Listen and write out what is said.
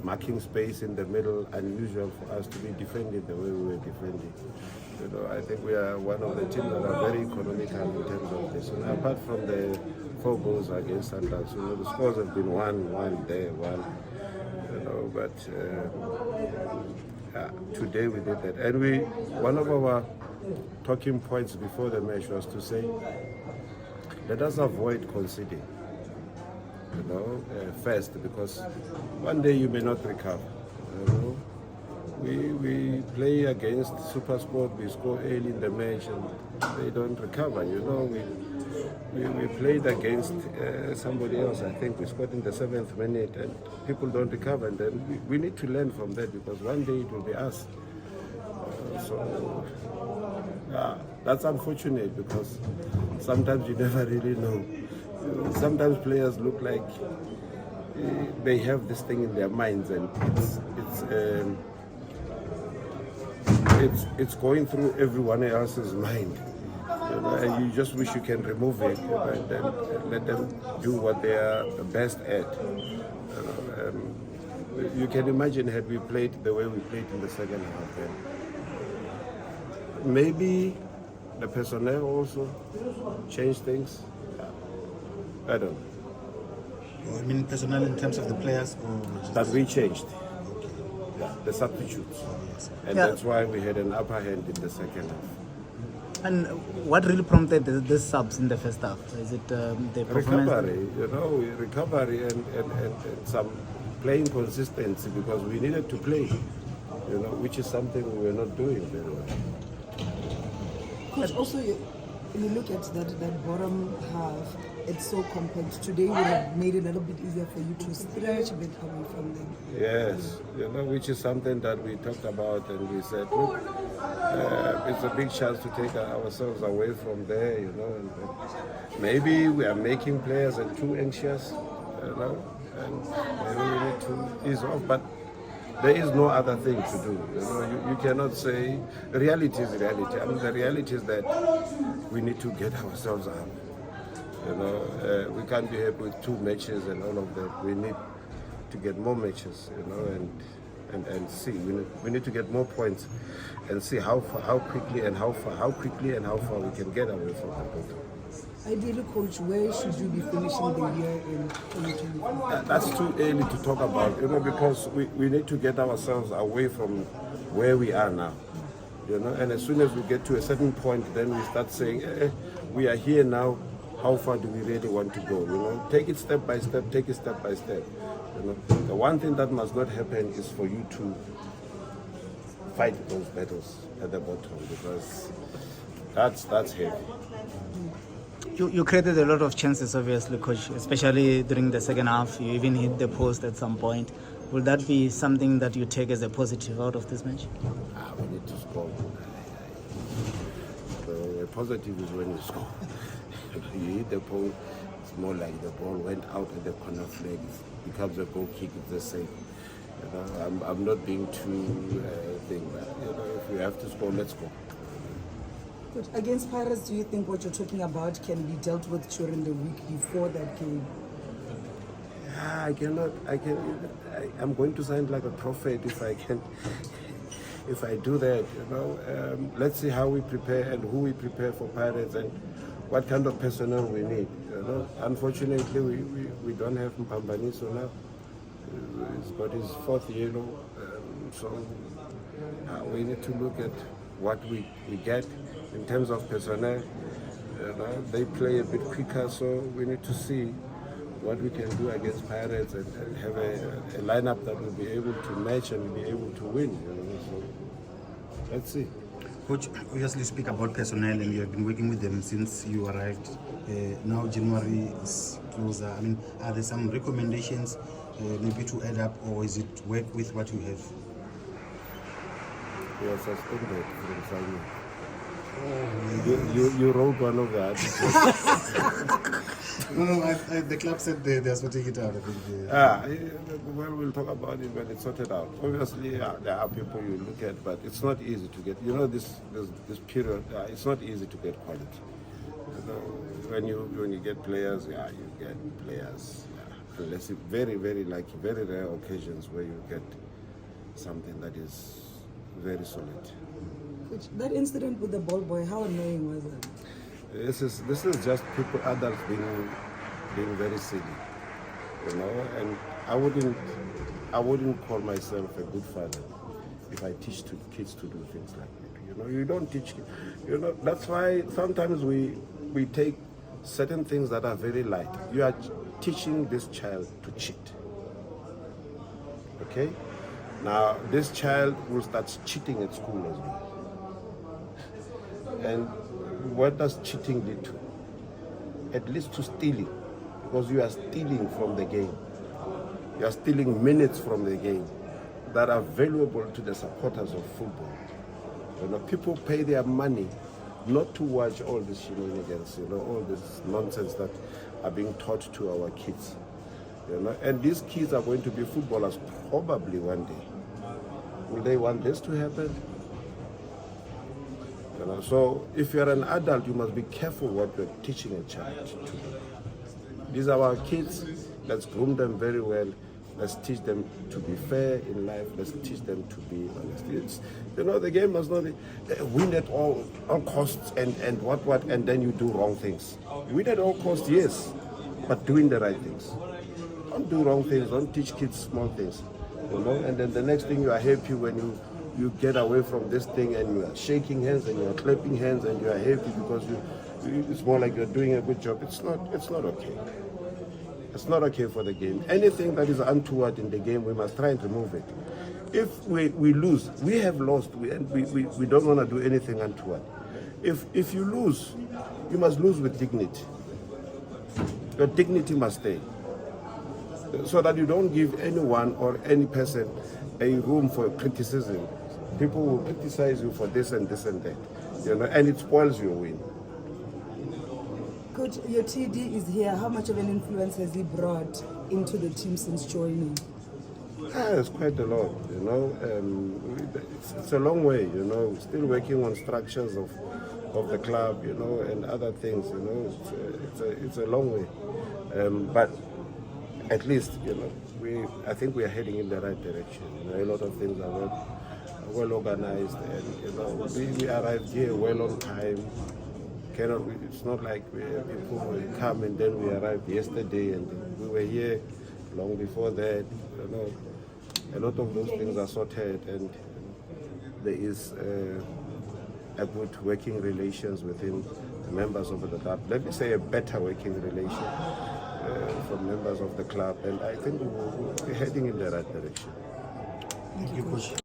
marking space in the middle, unusual for us to be defending the way we were defending. I think we are one of the teams that are very economical in terms of this. Apart from the 4 goals against Sundowns, the scores have been one there, one. But today we did that, and one of our talking points before the match was to say, let us avoid conceding. First, because one day you may not recover. We play against Super Sport, we score early in the match and they don't recover. We played against somebody else, I think we scored in the 7th minute and people don't recover, and then we need to learn from that, because one day it will be us. That's unfortunate, because sometimes you never really know. Sometimes players look like they have this thing in their minds, and it's going through everyone else's mind, and you just wish you can remove it, and then let them do what they are best at. You can imagine, had we played the way we played in the second half, then maybe the personnel also changed things. I don't know. I mean personnel in terms of the players, or that we changed. The substitutes, and that's why we had an upper hand in the second half. And what really prompted the subs in the first half? Is it the performance? Recovery and some playing consistency, because we needed to play, which is something we were not doing very well. Coach, also, when you look at that bottom half, it's so compact. Today would have made it a little bit easier for you to stretch a bit away from them. Yes, which is something that we talked about, and we said, look, it's a big chance to take ourselves away from there, and maybe we are making players too anxious, and maybe we need to ease off, but there is no other thing to do. You cannot say, reality is reality. The reality is that we need to get ourselves up. We can't be happy with 2 matches and all of that. We need to get more matches, and see. We need to get more points and see how quickly and how far we can get away from the bottom. Ideally, Coach, where should you be finishing the year in 2024? That's too early to talk about, because we need to get ourselves away from where we are now. And as soon as we get to a certain point, then we start saying, we are here now. How far do we really want to go? Take it step by step. Take it step by step. The one thing that must not happen is for you to fight those battles at the bottom, because that's heavy. You created a lot of chances, obviously, Coach, especially during the second half. You even hit the post at some point. Will that be something that you take as a positive out of this match? We need to score. The positive is when you score. You hit the post, it's more like the ball went out at the corner flag. It becomes a goal kick, it's the same. I'm not being too thing, but if we have to score, let's go. But against Pirates, do you think what you're talking about can be dealt with during the week before that game? I'm going to sound like a prophet if I can. If I do that, let's see how we prepare and who we prepare for Pirates and what kind of personnel we need. Unfortunately, we don't have Mpambaniso now. He's got his 4th yellow, so we need to look at what we get in terms of personnel. They play a bit quicker, so we need to see what we can do against Pirates and have a lineup that will be able to match and be able to win. So let's see. Coach, obviously speak about personnel, and you have been working with them since you arrived. Now January is closer. Are there some recommendations maybe to add up, or is it work with what you have? We are suspended from signing. You wrote one of that. No, the club said they are sorting it out. I think. Well, we'll talk about it when it's sorted out. Obviously, there are people you look at, but it's not easy to get. This period, it's not easy to get quality. When you get players, you get players. unless it very rare occasions where you get something that is very solid. Coach, that incident with the ball boy, how annoying was it? This is just people, adults being very silly, you know. And I wouldn't call myself a good father if I teach kids to do things like that. You know, you don't teach. You know, that's why sometimes we take certain things that are very light. You are teaching this child to cheat. Okay? Now this child will start cheating at school as well. And what does cheating lead to? At least to stealing, because you are stealing from the game. You are stealing minutes from the game that are valuable to the supporters of football. You know, people pay their money not to watch all this shenanigans, you know, all this nonsense that are being taught to our kids. You know, and these kids are going to be footballers probably one day. Will they want this to happen? You know, so if you're an adult, you must be careful what you're teaching a child to do. These are our kids. Let's groom them very well. Let's teach them to be fair in life. Let's teach them to be honest. You know, the game must not win at all costs and what, and then you do wrong things. Win at all costs, yes, but doing the right things. Don't do wrong things. Don't teach kids small things. You know, and then the next thing you are happy when you get away from this thing and you are shaking hands and you are clapping hands and you are happy because it's more like you're doing a good job. It's not okay. It's not okay for the game. Anything that is untoward in the game, we must try and remove it. If we lose, we have lost, we don't want to do anything untoward. If you lose, you must lose with dignity. Your dignity must stay, so that you don't give anyone or any person a room for criticism. People will criticize you for this and this and that, you know, and it spoils your win. Coach, your TD is here. How much of an influence has he brought into the team since joining? It's quite a lot, you know. It's a long way, you know. Still working on structures of the club, you know, and other things, you know. It's a long way, but at least, you know, I think we are heading in the right direction. You know, a lot of things are well organized, and you know, we arrived here well on time. It's not like people come and then we arrived yesterday and we were here long before that. You know, a lot of those things are sorted, and there is a good working relations within the members of the club. Let me say a better working relation from members of the club, and I think we're heading in the right direction. Thank you, Coach.